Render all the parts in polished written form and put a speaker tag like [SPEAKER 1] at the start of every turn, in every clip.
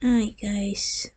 [SPEAKER 1] Alright guys,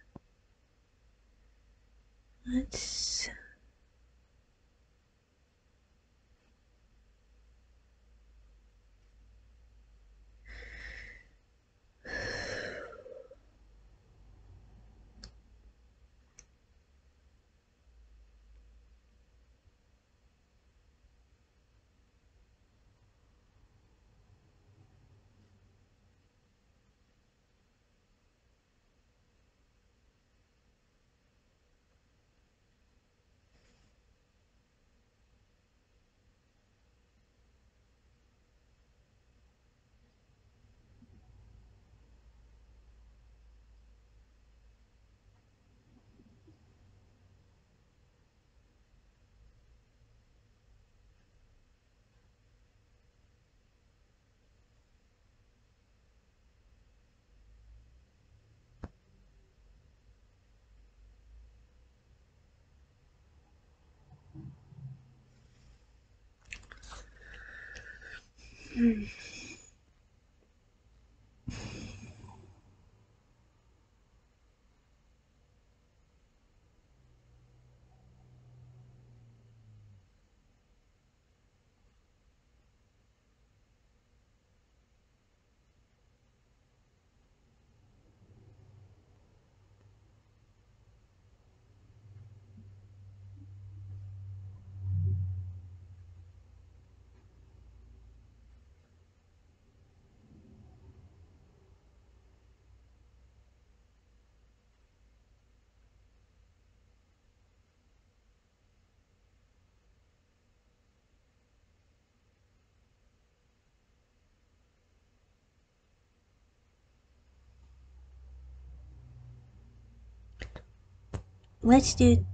[SPEAKER 1] let's do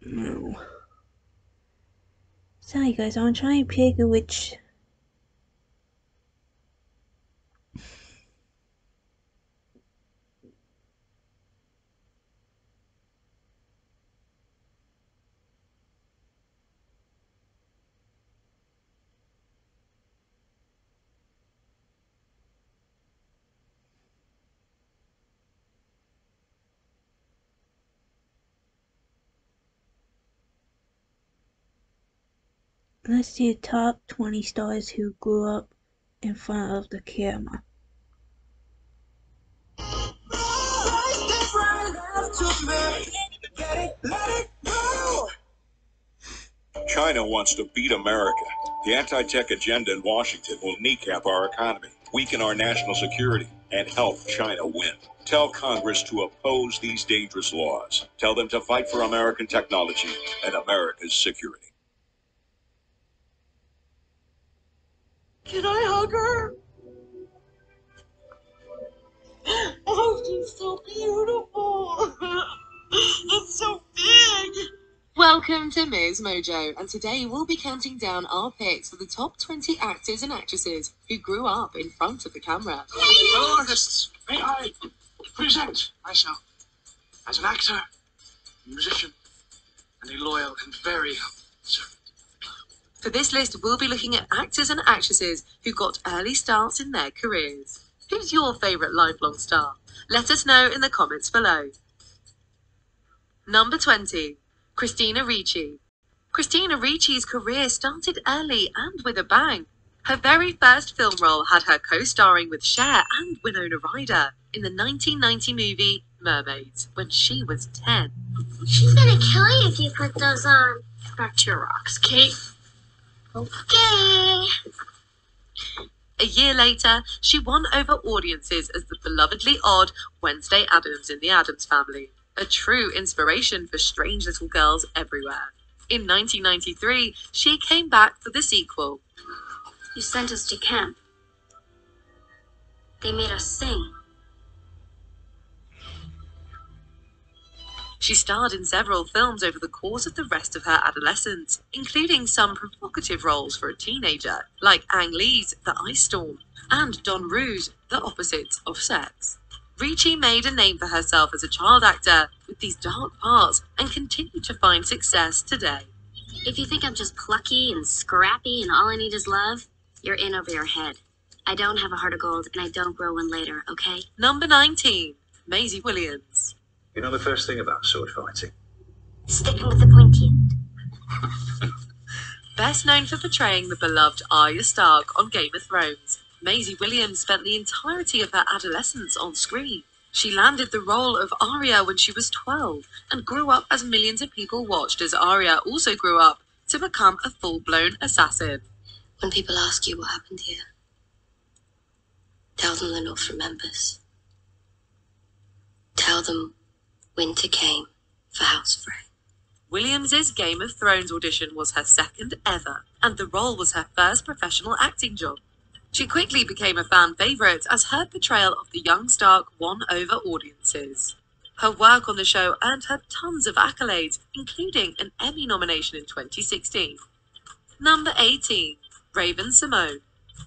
[SPEAKER 1] no. Sorry guys, I'm trying to pick which let's do top 20 stars who grew up in front of the camera.
[SPEAKER 2] China wants to beat America. The anti-tech agenda in Washington will kneecap our economy, weaken our national security, and help China win. Tell Congress to oppose these dangerous laws. Tell them to fight for American technology and America's security.
[SPEAKER 3] Can I hug her? Oh, she's so beautiful. It's so big.
[SPEAKER 4] Welcome to Ms. Mojo, and today we'll be counting down our picks for the top 20 actors and actresses who grew up in front of the camera.
[SPEAKER 5] Hello, artists. May I present myself as an actor, musician, and a loyal and very humble servant.
[SPEAKER 4] For this list, we'll be looking at actors and actresses who got early starts in their careers. Who's your favourite lifelong star? Let us know in the comments below. Number 20. Christina Ricci. Christina Ricci's career started early and with a bang. Her very first film role had her co-starring with Cher and Winona Ryder in the 1990 movie Mermaids when she was 10.
[SPEAKER 6] She's gonna kill you if you put those on.
[SPEAKER 3] Back to your rocks, Kate.
[SPEAKER 6] Okay.
[SPEAKER 4] A year later, she won over audiences as the belovedly odd Wednesday Addams in The Addams Family, a true inspiration for strange little girls everywhere. In 1993, she came back for the sequel.
[SPEAKER 6] You sent us to camp. They made us sing.
[SPEAKER 4] She starred in several films over the course of the rest of her adolescence, including some provocative roles for a teenager, like Ang Lee's The Ice Storm and Don Rue's The Opposites of Sex. Ricci made a name for herself as a child actor with these dark parts and continued to find success today.
[SPEAKER 6] If you think I'm just plucky and scrappy and all I need is love, you're in over your head. I don't have a heart of gold, and I don't grow one later, okay?
[SPEAKER 4] Number 19. Maisie Williams.
[SPEAKER 7] You know the first thing about sword fighting?
[SPEAKER 6] Sticking with the pointy end.
[SPEAKER 4] Best known for portraying the beloved Arya Stark on Game of Thrones, Maisie Williams spent the entirety of her adolescence on screen. She landed the role of Arya when she was 12 and grew up as millions of people watched as Arya also grew up to become a full-blown assassin.
[SPEAKER 6] When people ask you what happened here, tell them the North remembers. Tell them winter came for House Frey.
[SPEAKER 4] Williams's Game of Thrones audition was her second ever, and the role was her first professional acting job. She quickly became a fan favourite as her portrayal of the young Stark won over audiences. Her work on the show earned her tons of accolades, including an Emmy nomination in 2016. Number 18. Raven-Symoné.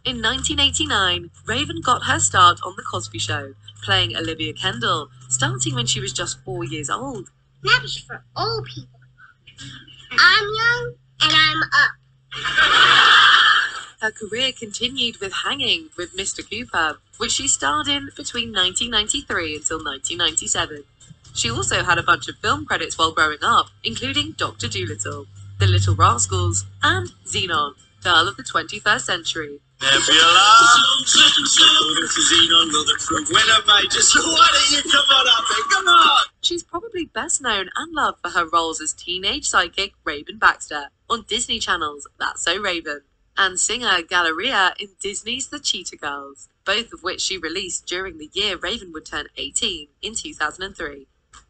[SPEAKER 4] In 1989, Raven got her start on The Cosby Show, playing Olivia Kendall, starting when she was just 4 years old.
[SPEAKER 6] Nappy's for old people. I'm young, and I'm up.
[SPEAKER 4] Her career continued with Hanging with Mr. Cooper, which she starred in between 1993 until 1997. She also had a bunch of film credits while growing up, including Dr. Dolittle, The Little Rascals, and Xenon, Girl of the 21st Century.
[SPEAKER 8] Nebula! Xenon will the true winner, major, so why don't you come on up then, come on!
[SPEAKER 4] She's probably best known and loved for her roles as teenage sidekick Raven Baxter on Disney Channel's That's So Raven, and singer Galleria in Disney's The Cheetah Girls, both of which she released during the year Raven would turn 18 in 2003.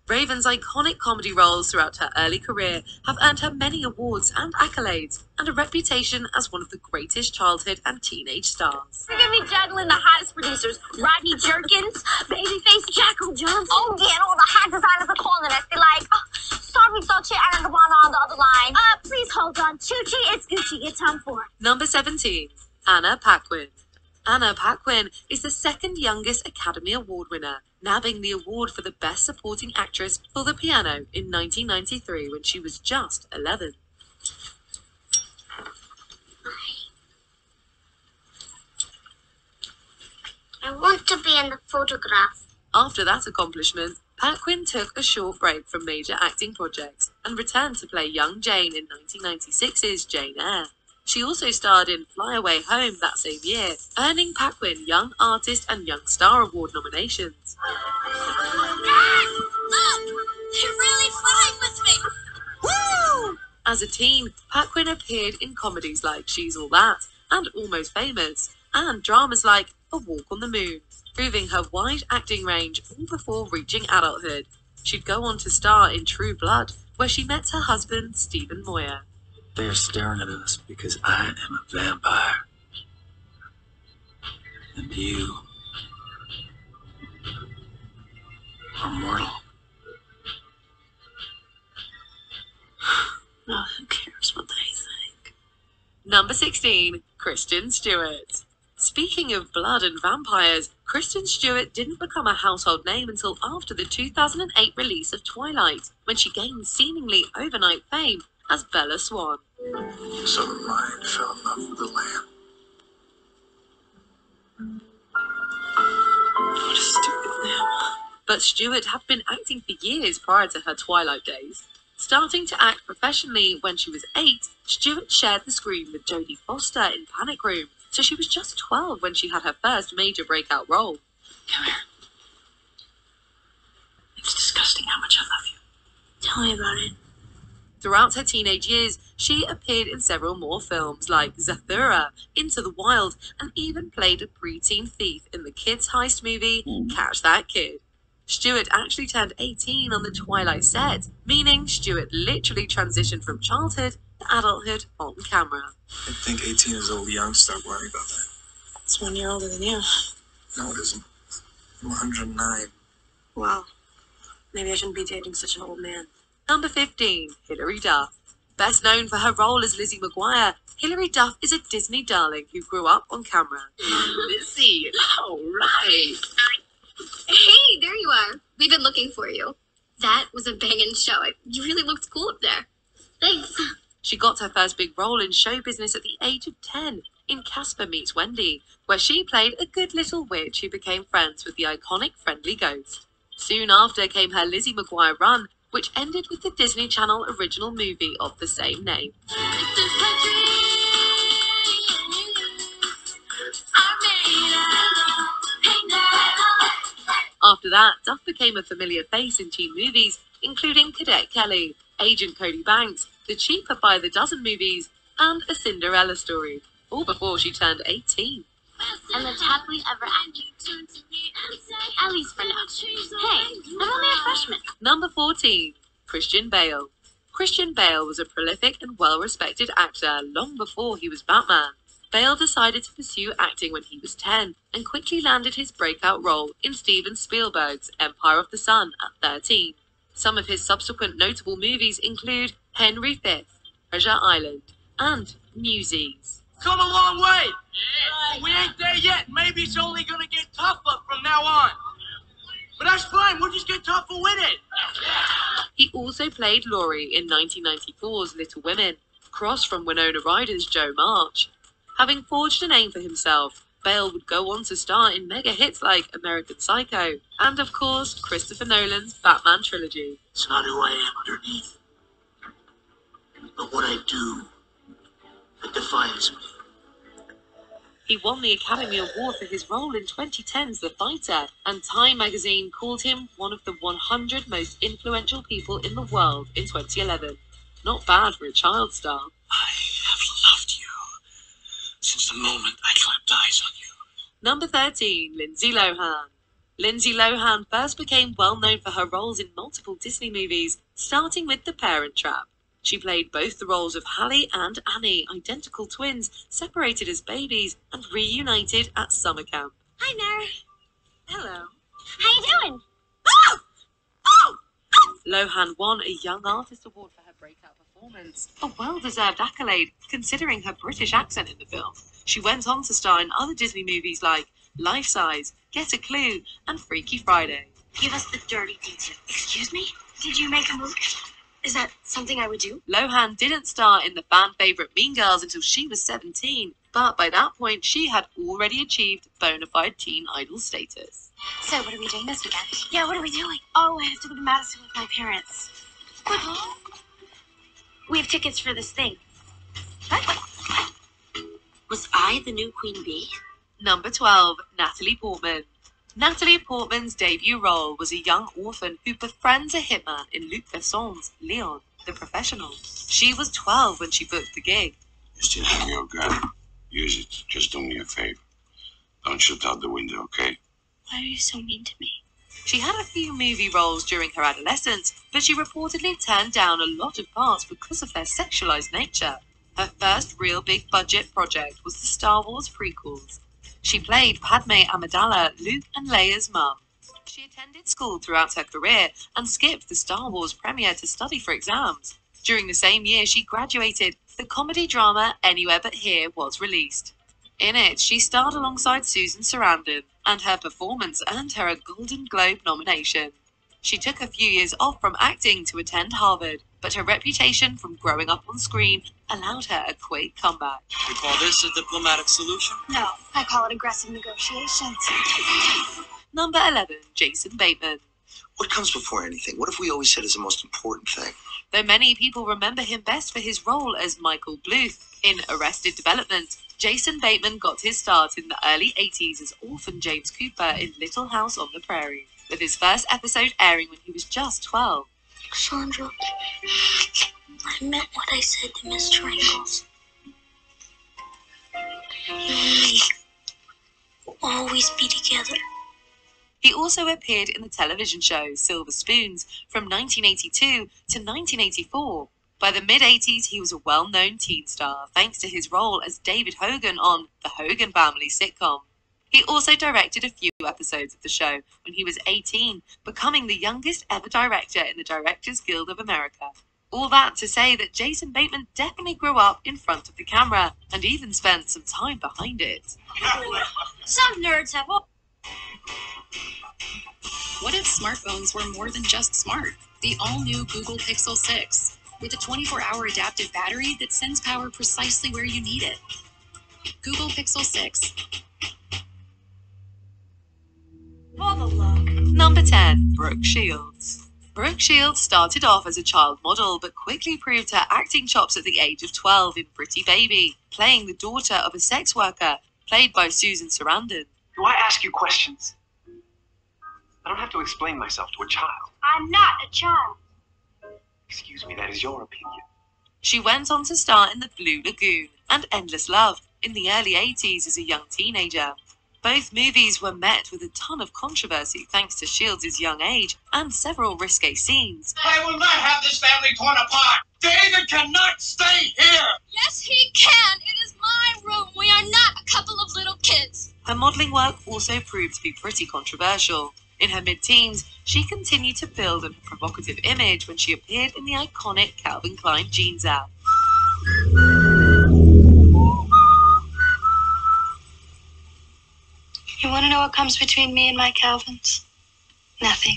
[SPEAKER 4] Raven's iconic comedy roles throughout her early career have earned her many awards and accolades, and a reputation as one of the greatest childhood and teenage stars.
[SPEAKER 6] You're gonna be juggling the hottest producers, Rodney Jerkins, Babyface Jackal Johnson. Oh yeah, and all the hot designers are calling us. They're like, sorry, Dolce and Gabbana on the other line. Please hold on. Choo-choo, it's Gucci. It's time for it.
[SPEAKER 4] Number 17. Anna Paquin. Anna Paquin is the second youngest Academy Award winner, nabbing the award for the Best Supporting Actress for The Piano in 1993 when she was just 11.
[SPEAKER 6] I want to be in the photograph.
[SPEAKER 4] After that accomplishment, Paquin took a short break from major acting projects and returned to play young Jane in 1996's Jane Eyre. She also starred in Fly Away Home that same year, earning Paquin Young Artist and Young Star Award nominations.
[SPEAKER 6] Look! They're really flying with me! Woo!
[SPEAKER 4] As a teen, Paquin appeared in comedies like She's All That and Almost Famous, and dramas like A Walk on the Moon, proving her wide acting range all before reaching adulthood. She'd go on to star in True Blood, where she met her husband, Stephen Moyer.
[SPEAKER 9] They are staring at us because I am a vampire. And you are mortal.
[SPEAKER 6] Oh, who cares what they think?
[SPEAKER 4] Number 16. Kristen Stewart. Speaking of blood and vampires, Kristen Stewart didn't become a household name until after the 2008 release of Twilight, when she gained seemingly overnight fame as Bella Swan.
[SPEAKER 9] So the lion fell in love with the lamb. What a stupid lamb.
[SPEAKER 4] But Stewart had been acting for years prior to her Twilight days. Starting to act professionally when she was 8, Stewart shared the screen with Jodie Foster in Panic Room, so she was just 12 when she had her first major breakout role.
[SPEAKER 6] Come here. It's disgusting how much I love you. Tell me about it.
[SPEAKER 4] Throughout her teenage years, she appeared in several more films like Zathura, Into the Wild, and even played a preteen thief in the kids' heist movie Catch That Kid. Stewart actually turned 18 on the Twilight set, meaning Stewart literally transitioned from childhood to adulthood on camera.
[SPEAKER 9] I think 18 is old young. Stop worrying about that.
[SPEAKER 3] It's 1 year older than you.
[SPEAKER 9] No, it isn't. I'm 109.
[SPEAKER 3] Wow. Maybe I shouldn't be dating such an old man.
[SPEAKER 4] Number 15. Hilary Duff. Best known for her role as Lizzie McGuire, Hilary Duff is a Disney darling who grew up on camera.
[SPEAKER 3] Lizzie, all right.
[SPEAKER 6] Hey, there you are. We've been looking for you. That was a banging show. You really looked cool up there. Thanks.
[SPEAKER 4] She got her first big role in show business at the age of 10 in Casper Meets Wendy, where she played a good little witch who became friends with the iconic Friendly Ghost. Soon after came her Lizzie McGuire run, which ended with the Disney Channel original movie of the same name. After that, Duff became a familiar face in teen movies, including Cadet Kelly, Agent Cody Banks, the Cheaper by the Dozen movies, and A Cinderella Story, all before she turned 18.
[SPEAKER 6] And lived happily ever after. At least for now. Hey, I'm only a freshman.
[SPEAKER 4] Number 14. Christian Bale. Christian Bale was a prolific and well-respected actor long before he was Batman. Bale decided to pursue acting when he was 10 and quickly landed his breakout role in Steven Spielberg's Empire of the Sun at 13. Some of his subsequent notable movies include Henry V, Treasure Island, and Newsies.
[SPEAKER 8] Come a long way. Yeah. We ain't there yet. Maybe it's only gonna get tougher from now on. But that's fine. We'll just get tougher with it.
[SPEAKER 4] He also played Laurie in 1994's Little Women, across from Winona Ryder's Jo March. Having forged a name for himself, Bale would go on to star in mega hits like American Psycho and, of course, Christopher Nolan's Batman trilogy.
[SPEAKER 9] It's not who I am underneath, but what I do that defines me.
[SPEAKER 4] He won the Academy Award for his role in 2010's The Fighter, and Time magazine called him one of the 100 most influential people in the world in 2011. Not bad for a child star.
[SPEAKER 9] I have loved you since the moment I clapped eyes on you.
[SPEAKER 4] Number 13, Lindsay Lohan. Lindsay Lohan first became well known for her roles in multiple Disney movies, starting with The Parent Trap. She played both the roles of Hallie and Annie, identical twins, separated as babies and reunited at summer camp.
[SPEAKER 6] Hi, Mary.
[SPEAKER 4] Hello.
[SPEAKER 6] How you doing?
[SPEAKER 4] Lohan won a Young Artist Award for her breakout performance, a well-deserved accolade considering her British accent in the film. She went on to star in other Disney movies like Life Size, Get a Clue, and Freaky Friday.
[SPEAKER 3] Give us the dirty details. Excuse me? Did you make a move? Is that something I would do?
[SPEAKER 4] Lohan didn't star in the fan-favourite Mean Girls until she was 17, but by that point she had already achieved bona fide teen idol status.
[SPEAKER 3] So what are we doing this weekend? Yeah, what are we doing? Oh, I have to go to Madison with my parents. What? We have tickets for this thing. What? Was I the new Queen Bee?
[SPEAKER 4] Number 12, Natalie Portman. Natalie Portman's debut role was a young orphan who befriends a hitman in Luc Besson's Leon, the Professional. She was 12 when she booked the gig.
[SPEAKER 10] You still have your gun. Use it. Just do me a favor. Don't shoot out the window, okay?
[SPEAKER 3] Why are you so mean to me?
[SPEAKER 4] She had a few movie roles during her adolescence, but she reportedly turned down a lot of parts because of their sexualized nature. Her first real big-budget project was the Star Wars prequels. She played Padme Amidala, Luke and Leia's mum. She attended school throughout her career and skipped the Star Wars premiere to study for exams. During the same year she graduated, the comedy drama Anywhere But Here was released. In it, she starred alongside Susan Sarandon, and her performance earned her a Golden Globe nomination. She took a few years off from acting to attend Harvard, but her reputation from growing up on screen allowed her a quick comeback.
[SPEAKER 8] You call this a diplomatic solution?
[SPEAKER 3] No, I call it aggressive negotiations.
[SPEAKER 4] Number 11, Jason Bateman.
[SPEAKER 11] What comes before anything? What have we always said is the most important thing?
[SPEAKER 4] Though many people remember him best for his role as Michael Bluth in Arrested Development, Jason Bateman got his start in the early 80s as orphan James Cooper in Little House on the Prairie, with his first episode airing when he was just 12.
[SPEAKER 6] Sandra, I meant what I said to Miss Triangles. You and me will always be together.
[SPEAKER 4] He also appeared in the television show Silver Spoons from 1982 to 1984. By the mid-80s, he was a well-known teen star thanks to his role as David Hogan on the Hogan Family sitcom. He also directed a few episodes of the show when he was 18, becoming the youngest ever director in the Directors Guild of America. All that to say that Jason Bateman definitely grew up in front of the camera and even spent some time behind it.
[SPEAKER 3] Some nerds have all.
[SPEAKER 12] What if smartphones were more than just smart? The all-new Google Pixel 6, with a 24-hour adaptive battery that sends power precisely where you need it. Google Pixel 6.
[SPEAKER 4] Number 10. Brooke Shields. Brooke Shields started off as a child model, but quickly proved her acting chops at the age of 12 in Pretty Baby, playing the daughter of a sex worker, played by Susan Sarandon.
[SPEAKER 13] Do I ask you questions? I don't have to explain myself to a child.
[SPEAKER 6] I'm not a child.
[SPEAKER 13] Excuse me, that is your opinion.
[SPEAKER 4] She went on to star in The Blue Lagoon and Endless Love in the early 80s as a young teenager. Both movies were met with a ton of controversy thanks to Shields' young age and several risque scenes.
[SPEAKER 8] I will not have this family torn apart. David cannot stay here.
[SPEAKER 6] Yes, he can. It is my room. We are not a couple of little kids.
[SPEAKER 4] Her modelling work also proved to be pretty controversial. In her mid-teens, she continued to build a provocative image when she appeared in the iconic Calvin Klein jeans ad.
[SPEAKER 14] You want to know what comes between me and my Calvins? Nothing.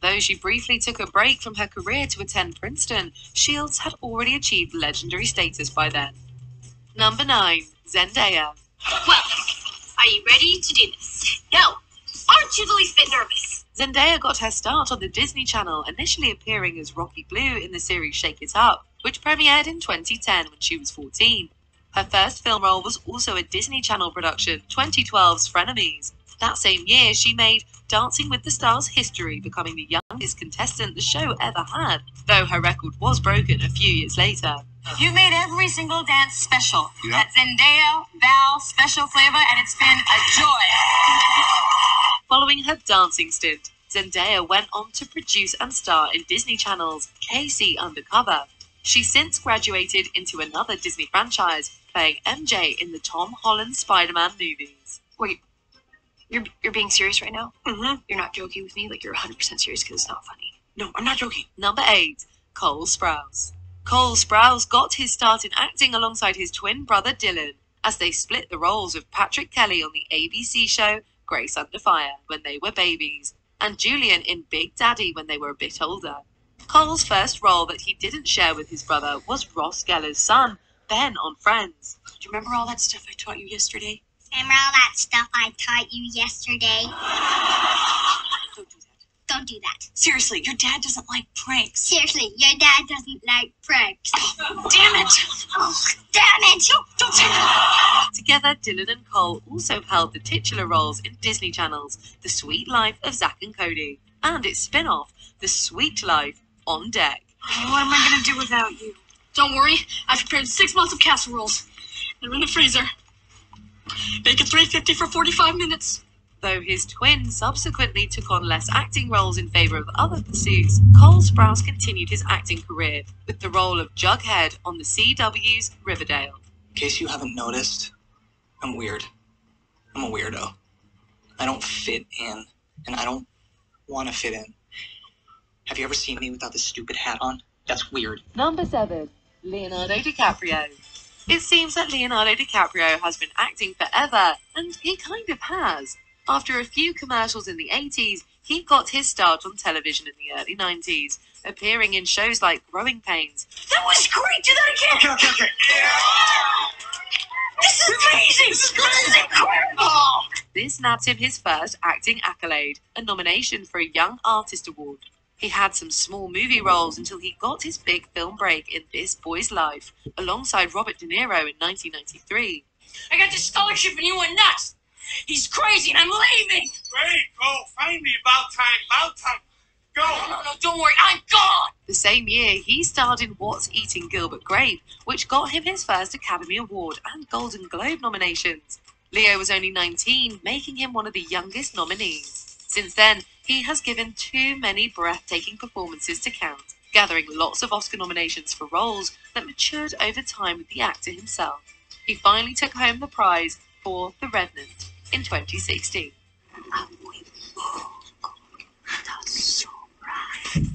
[SPEAKER 4] Though she briefly took a break from her career to attend Princeton, Shields had already achieved legendary status by then. Number 9. Zendaya.
[SPEAKER 6] Well, are you ready to do this? No. Aren't you the least bit nervous?
[SPEAKER 4] Zendaya got her start on the Disney Channel, initially appearing as Rocky Blue in the series Shake It Up, which premiered in 2010 when she was 14. Her first film role was also a Disney Channel production, 2012's Frenemies. That same year, she made Dancing with the Stars history, becoming the youngest contestant the show ever had, though her record was broken a few years later.
[SPEAKER 15] You made every single dance special. Yeah. At Zendaya, Val, Special Flavor, and it's been a joy.
[SPEAKER 4] Following her dancing stint, Zendaya went on to produce and star in Disney Channel's KC Undercover. She's since graduated into another Disney franchise, playing MJ in the Tom Holland Spider-Man movies.
[SPEAKER 14] Wait, you're being serious right now?
[SPEAKER 4] Mm-hmm.
[SPEAKER 14] You're not joking with me? Like, you're 100% serious because it's not funny.
[SPEAKER 4] No, I'm not joking. Number 8. Cole Sprouse. Cole Sprouse got his start in acting alongside his twin brother Dylan, as they split the roles of Patrick Kelly on the ABC show Grace Under Fire when they were babies, and Julian in Big Daddy when they were a bit older. Cole's first role that he didn't share with his brother was Ross Geller's son, Ben, on Friends.
[SPEAKER 14] Do you remember all that stuff I taught you yesterday?
[SPEAKER 6] Remember all that stuff I taught you yesterday?
[SPEAKER 14] Don't do that.
[SPEAKER 6] Don't do that.
[SPEAKER 14] Seriously, your dad doesn't like pranks.
[SPEAKER 6] Seriously, your dad doesn't like pranks.
[SPEAKER 14] Damn it!
[SPEAKER 6] Oh, damn it!
[SPEAKER 14] Don't say that!
[SPEAKER 4] Together, Dylan and Cole also held the titular roles in Disney Channel's The Sweet Life of Zack and Cody, and its spin-off, The Sweet Life on Deck.
[SPEAKER 14] What am I going to do without you? Don't worry, I've prepared 6 months of casseroles. They're in the freezer. Bake at 350 for 45 minutes.
[SPEAKER 4] Though his twin subsequently took on less acting roles in favour of other pursuits, Cole Sprouse continued his acting career with the role of Jughead on the CW's Riverdale.
[SPEAKER 16] In case you haven't noticed, I'm weird. I'm a weirdo. I don't fit in, and I don't want to fit in. Have you ever seen me without this stupid hat on? That's weird.
[SPEAKER 4] Number 7. Leonardo DiCaprio. It seems that Leonardo DiCaprio has been acting forever, and he kind of has. After a few commercials in the 80s, he got his start on television in the early 90s, appearing in shows like Growing Pains.
[SPEAKER 15] That was great! Do that again!
[SPEAKER 8] Okay.
[SPEAKER 15] This is amazing! This is incredible!
[SPEAKER 4] This nabbed him his first acting accolade, a nomination for a Young Artist Award. He had some small movie roles until he got his big film break in This Boy's Life, alongside Robert De Niro in 1993.
[SPEAKER 15] I got this scholarship and you went nuts! He's crazy and I'm leaving!
[SPEAKER 8] Great, go. Find me. About time. Go.
[SPEAKER 15] No, don't worry, I'm gone!
[SPEAKER 4] The same year, he starred in What's Eating Gilbert Grape, which got him his first Academy Award and Golden Globe nominations. Leo was only 19, making him one of the youngest nominees. Since then, he has given too many breathtaking performances to count, gathering lots of Oscar nominations for roles that matured over time with the actor himself. He finally took home the prize for The Revenant in 2016.
[SPEAKER 6] That's so right.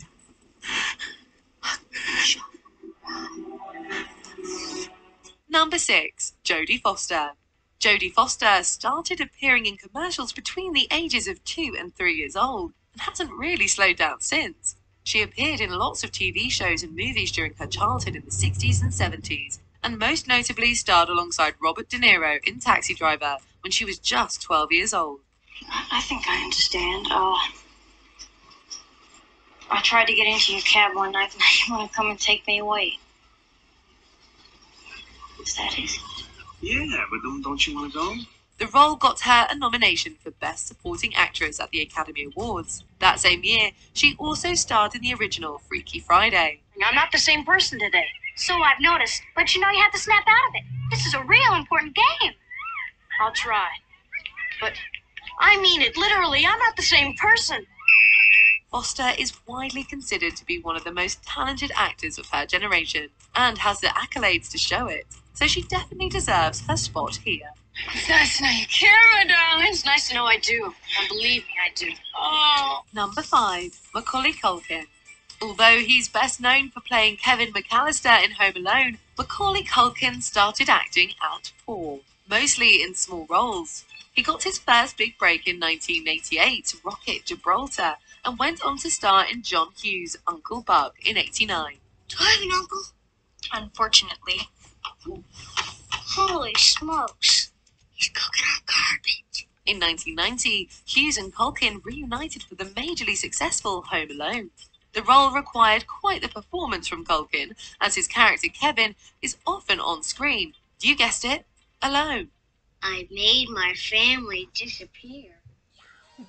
[SPEAKER 4] Number 6. Jodie Foster. Jodie Foster started appearing in commercials between the ages of 2 and 3 years old, and hasn't really slowed down since. She appeared in lots of TV shows and movies during her childhood in the 60s and 70s, and most notably starred alongside Robert De Niro in Taxi Driver when she was just 12 years old.
[SPEAKER 14] I think I understand.
[SPEAKER 6] I tried to get into your cab one night and you want to come and take me away. Is that it?
[SPEAKER 13] Yeah, but don't you want to go?
[SPEAKER 4] The role got her a nomination for Best Supporting Actress at the Academy Awards. That same year, she also starred in the original Freaky Friday.
[SPEAKER 6] I'm not the same person today. So I've noticed. But you know you have to snap out of it. This is a real important game. I'll try. But I mean it literally. I'm not the same person.
[SPEAKER 4] Foster is widely considered to be one of the most talented actors of her generation and has the accolades to show it. So she definitely deserves her spot here.
[SPEAKER 14] It's nice to know you care, my darling. It's nice to know I do. And believe me, I do. Oh.
[SPEAKER 4] Number 5, Macaulay Culkin. Although he's best known for playing Kevin McAllister in Home Alone, Macaulay Culkin started acting at 4, mostly in small roles. He got his first big break in 1988, Rocket Gibraltar, and went on to star in John Hughes' Uncle Buck in '89.
[SPEAKER 6] Do I have an uncle? Unfortunately. Holy smokes. He's cooking up garbage.
[SPEAKER 4] In 1990, Hughes and Culkin reunited for the majorly successful Home Alone. The role required quite the performance from Culkin, as his character Kevin is often on screen. You guessed it, alone.
[SPEAKER 6] I made my family disappear.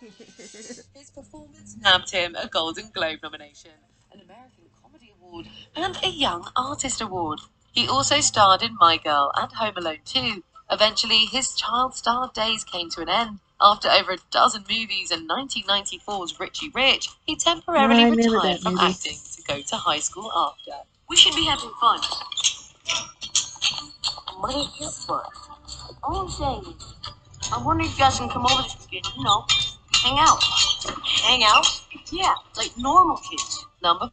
[SPEAKER 4] His performance nabbed him a Golden Globe nomination, an American Comedy Award, and a Young Artist Award. He also starred in My Girl and Home Alone 2. Eventually, his child star days came to an end. After over a dozen movies and 1994's Richie Rich, he temporarily retired from acting to go to high school after.
[SPEAKER 6] We should be having fun.
[SPEAKER 3] What is your fun? All I'm saying is, I wonder if you guys can come over this weekend, you know, hang out.
[SPEAKER 6] Hang out?
[SPEAKER 3] Yeah, like normal kids.
[SPEAKER 4] Number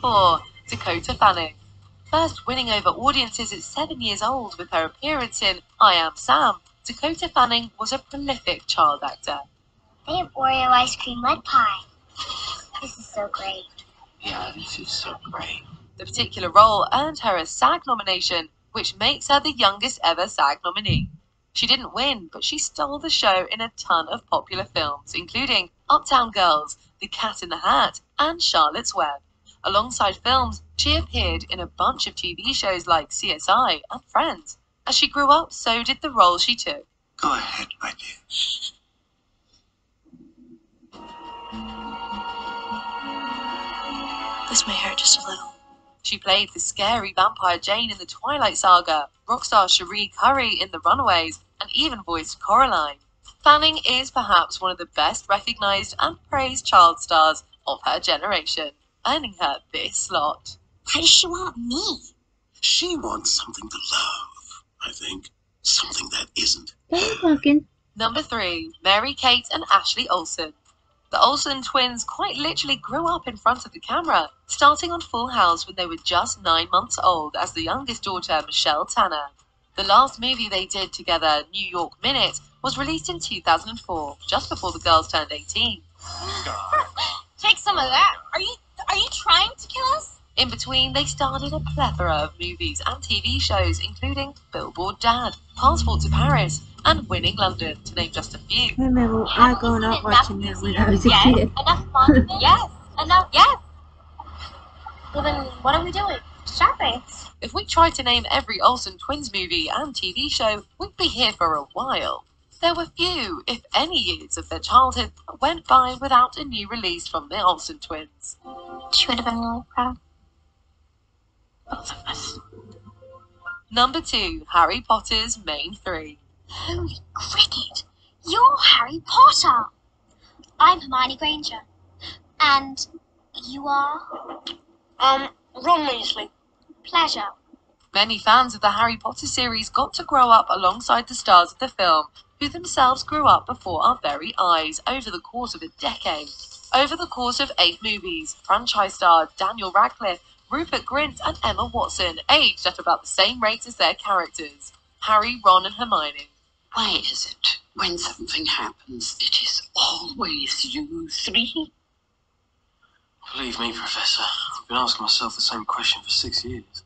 [SPEAKER 4] 4, Dakota Fanning. First winning over audiences at 7 years old with her appearance in I Am Sam, Dakota Fanning was a prolific child actor.
[SPEAKER 6] They have Oreo ice cream lead pie. This is so great.
[SPEAKER 9] Yeah, this is so great.
[SPEAKER 4] The particular role earned her a SAG nomination, which makes her the youngest ever SAG nominee. She didn't win, but she stole the show in a ton of popular films, including Uptown Girls, The Cat in the Hat, and Charlotte's Web. Alongside films, she appeared in a bunch of TV shows like CSI and Friends. As she grew up, so did the roles she took.
[SPEAKER 9] Go ahead, my dear.
[SPEAKER 6] This may hurt just a little.
[SPEAKER 4] She played the scary vampire Jane in the Twilight Saga, rockstar Cherie Curry in The Runaways, and even voiced Coraline. Fanning is perhaps one of the best recognized and praised child stars of her generation, earning her this slot.
[SPEAKER 6] Why does she want me?
[SPEAKER 9] She wants something to love, I think. Something that isn't.
[SPEAKER 1] Hey, Pumpkin.
[SPEAKER 4] Number 3, Mary-Kate and Ashley Olsen. The Olsen twins quite literally grew up in front of the camera, starting on Full House when they were just 9 months old as the youngest daughter, Michelle Tanner. The last movie they did together, New York Minute, was released in 2004, just before the girls turned 18.
[SPEAKER 6] Take some of that. Are you trying to kill us?
[SPEAKER 4] In between, they starred in a plethora of movies and TV shows, including Billboard Dad, Passport to Paris, and Winning London, to name just a few.
[SPEAKER 1] I remember I growing up watching that when I was a kid.
[SPEAKER 6] Enough monuments? Yes. Enough. Yes. Well, then what are we doing? Shopping.
[SPEAKER 4] If we tried to name every Olsen twins movie and TV show, we'd be here for a while. There were few, if any, years of their childhood that went by without a new release from the Olsen twins.
[SPEAKER 6] She would have been really proud. Both of us.
[SPEAKER 4] Number 2, Harry Potter's main 3.
[SPEAKER 6] Holy cricket! You're Harry Potter! I'm Hermione Granger. And you are? Ron Weasley. Pleasure.
[SPEAKER 4] Many fans of the Harry Potter series got to grow up alongside the stars of the film, who themselves grew up before our very eyes over the course of a decade. Over the course of 8 movies, franchise star Daniel Radcliffe, Rupert Grint and Emma Watson aged at about the same rate as their characters, Harry, Ron and Hermione.
[SPEAKER 17] Why is it, when something happens, it is always you 3?
[SPEAKER 13] Believe me, Professor, I've been asking myself the same question for 6 years.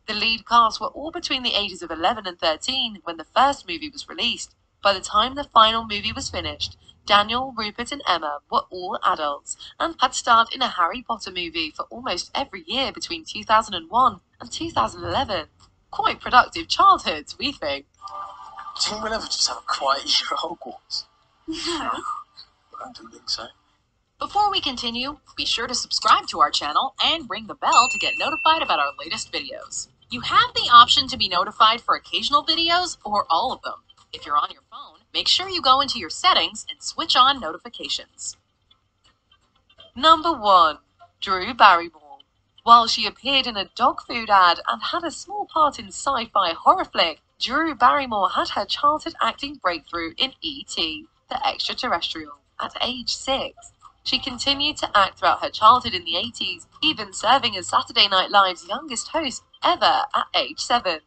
[SPEAKER 4] The lead cast were all between the ages of 11 and 13 when the first movie was released. By the time the final movie was finished, Daniel, Rupert and Emma were all adults and had starred in a Harry Potter movie for almost every year between 2001 and 2011. Quite productive childhoods, we think.
[SPEAKER 13] Do you think we'll ever just have a quiet year at Hogwarts?
[SPEAKER 15] No.
[SPEAKER 13] I don't think so.
[SPEAKER 12] Before we continue, be sure to subscribe to our channel and ring the bell to get notified about our latest videos. You have the option to be notified for occasional videos or all of them. If you're on your phone, make sure you go into your settings and switch on notifications.
[SPEAKER 4] Number 1. Drew Barrymore. While she appeared in a dog food ad and had a small part in sci-fi horror flick, Drew Barrymore had her childhood acting breakthrough in E.T., the Extraterrestrial, at age 6. She continued to act throughout her childhood in the 80s, even serving as Saturday Night Live's youngest host ever at age 7.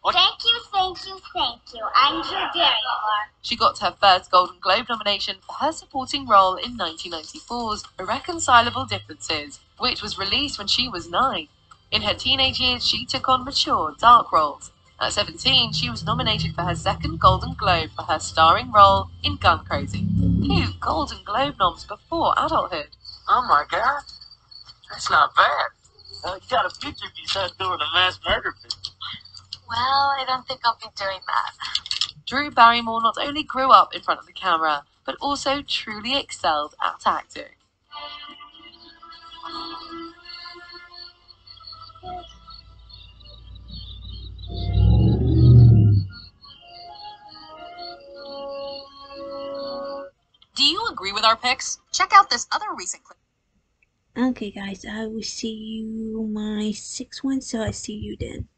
[SPEAKER 6] Thank you, thank you, thank you. I'm Drew Barrymore.
[SPEAKER 4] She got her first Golden Globe nomination for her supporting role in 1994's Irreconcilable Differences, which was released when she was 9. In her teenage years, she took on mature, dark roles. At 17, she was nominated for her second Golden Globe for her starring role in Gun Crazy. 2 Golden Globe noms before adulthood.
[SPEAKER 8] Oh my God. That's not bad. Well, you got a picture if you start doing a mass murder picture.
[SPEAKER 3] Well, I don't think I'll be doing that.
[SPEAKER 4] Drew Barrymore not only grew up in front of the camera, but also truly excelled at acting.
[SPEAKER 12] Do you agree with our picks? Check out this other recent clip.
[SPEAKER 1] Okay guys, I will see you my 6th one, so I see you then.